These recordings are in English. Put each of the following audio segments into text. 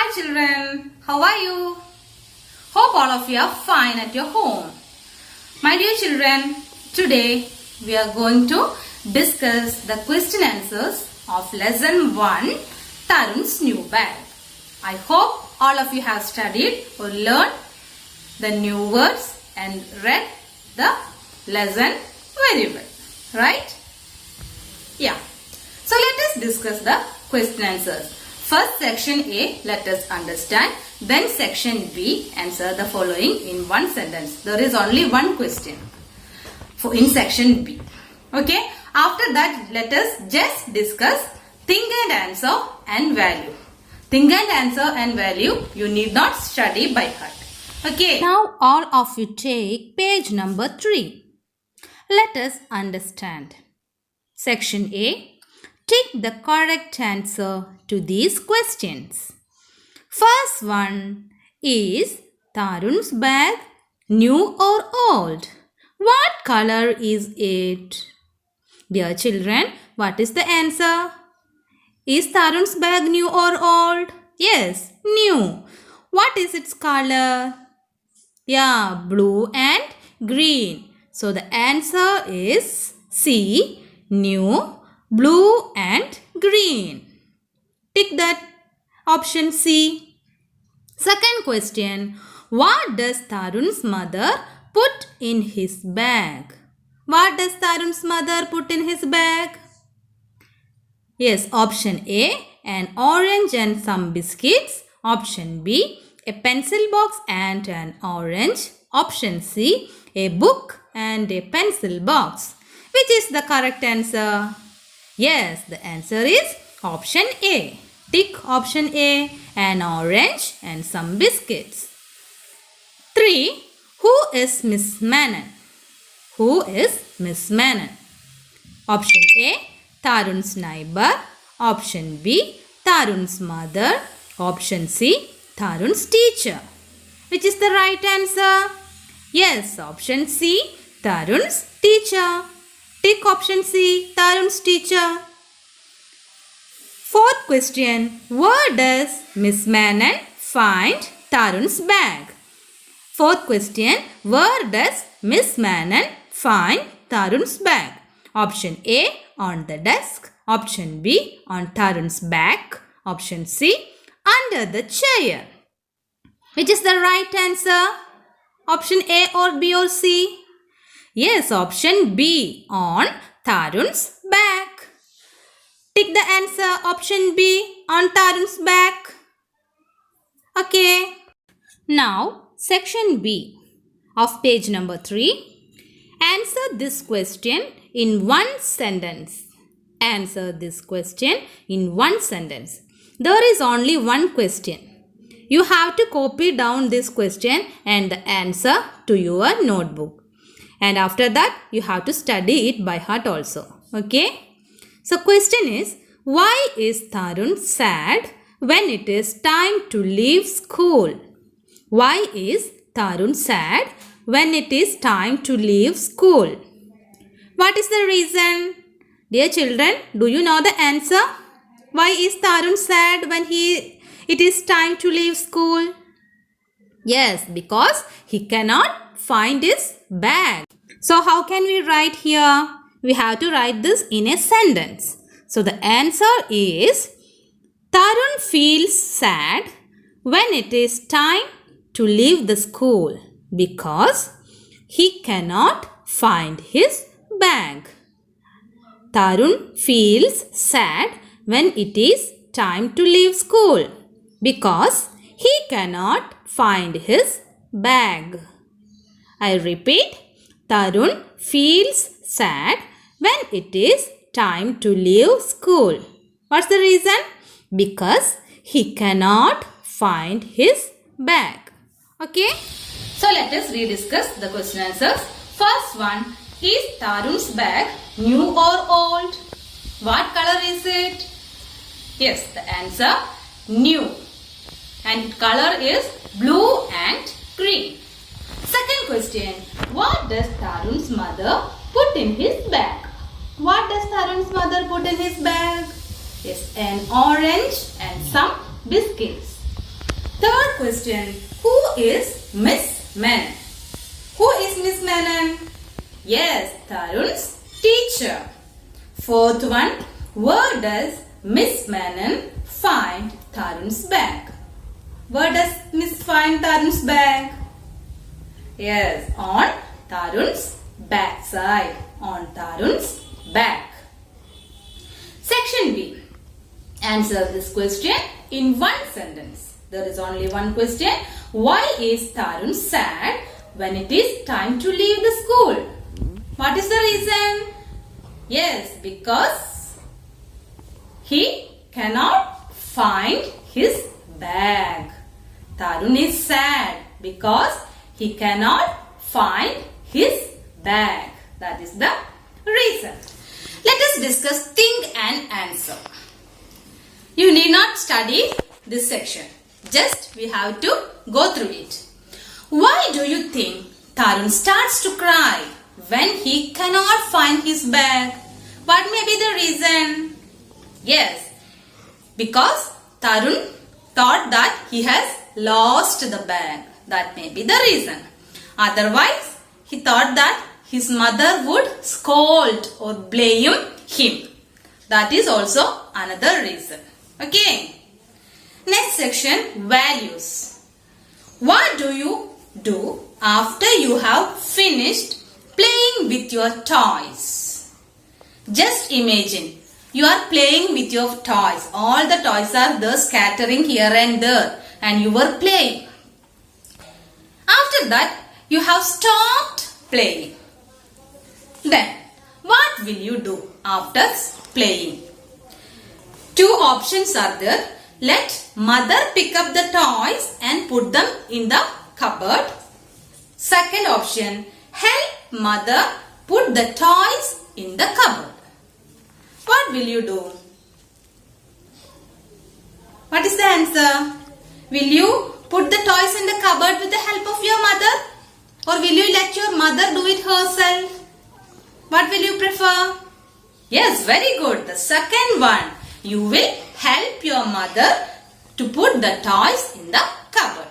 Hi children, how are you? Hope all of you are fine at your home. My dear children, today we are going to discuss the question answers of lesson 1, Tarun's new bag. I hope all of you have studied or learned the new words and read the lesson very well, right? Yeah. So let us discuss the question answers. First section A, let us understand. Then section B, answer the following in one sentence. There is only one question in section B. Okay. After that, let us just discuss think and answer and value. Think and answer and value, you need not study by heart. Okay. Now all of you take page number 3. Let us understand. Section A. Tick the correct answer to these questions. First one is Tarun's bag new or old? What color is it? Dear children, what is the answer? Is Tarun's bag new or old? Yes, new. What is its color? Yeah, blue and green. So the answer is C, new, blue and green. Tick that option C. Second question. What does Tarun's mother put in his bag? What does Tarun's mother put in his bag? Yes, option A, an orange and some biscuits. Option B, a pencil box and an orange. Option C, a book and a pencil box. Which is the correct answer? Yes, the answer is option A. Tick option A, an orange and some biscuits. 3. Who is Miss Manon? Who is Miss Manon? Option A, Tarun's neighbor. Option B, Tarun's mother. Option C, Tarun's teacher. Which is the right answer? Yes, option C, Tarun's teacher. Tick option C, Tarun's teacher. Fourth question. Where does Miss Manon find Tarun's bag? Fourth question. Where does Miss Manon find Tarun's bag? Option A, on the desk. Option B, on Tarun's back. Option C, under the chair. Which is the right answer? Option A or B or C? Yes, option B, on Tarun's back. Tick the answer option B, on Tarun's back. Okay. Now, section B of page number 3. Answer this question in one sentence. Answer this question in one sentence. There is only one question. You have to copy down this question and the answer to your notebook. And after that, you have to study it by heart also. Okay? So, question is, why is Tarun sad when it is time to leave school? Why is Tarun sad when it is time to leave school? What is the reason? Dear children, do you know the answer? Why is Tarun sad when it is time to leave school? Yes, because he cannot find his bag. So how can we write here? We have to write this in a sentence. So the answer is Tarun feels sad when it is time to leave the school because he cannot find his bag. Tarun feels sad when it is time to leave school because he cannot find his bag. I repeat, Tarun feels sad when it is time to leave school. What's the reason? Because he cannot find his bag. Okay? So let us rediscuss the question answers. First one, is Tarun's bag new or old? What color is it? Yes, the answer new. And color is blue and green. Second question. What does Tarun's mother put in his bag? What does Tarun's mother put in his bag? Yes, an orange and some biscuits. question. Who is Miss Menon? Who is Miss Menon? Yes, Tarun's teacher. Fourth one. Where does Miss Menon find Tarun's bag? Where does Miss find Tarun's bag? Yes, on Tarun's backside. On Tarun's back. Section B. Answer this question in one sentence. There is only one question. Why is Tarun sad when it is time to leave the school? What is the reason? Yes, because he cannot find his bag. Tarun is sad because he cannot find his bag. That is the reason. Let us discuss think and answer. You need not study this section. Just we have to go through it. Why do you think Tarun starts to cry when he cannot find his bag? What may be the reason? Yes, because Tarun thought that he has lost the bag. That may be the reason. Otherwise, he thought that his mother would scold or blame him. That is also another reason. Okay. Next section, values. What do you do after you have finished playing with your toys? Just imagine, you are playing with your toys. All the toys are there scattering here and there and you were playing. After that, you have stopped playing. Then, what will you do after playing? Two options are there. Let mother pick up the toys and put them in the cupboard. Second option, help mother put the toys in the cupboard. What will you do? What is the answer? Will you put the toys in the cupboard with the help of your mother? Or will you let your mother do it herself? What will you prefer? Yes, very good. The second one. You will help your mother to put the toys in the cupboard.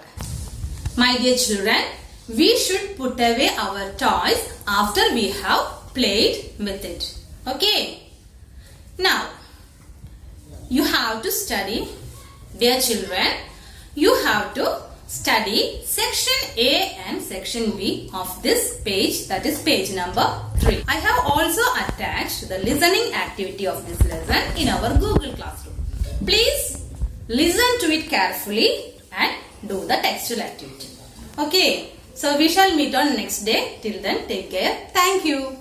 My dear children, we should put away our toys after we have played with it. Okay. Now, you have to study, dear children, you have to study section A and section B of this page, that is page number 3. I have also attached the listening activity of this lesson in our Google Classroom. Please listen to it carefully and do the textual activity. Okay, so we shall meet on next day. Till then, take care. Thank you.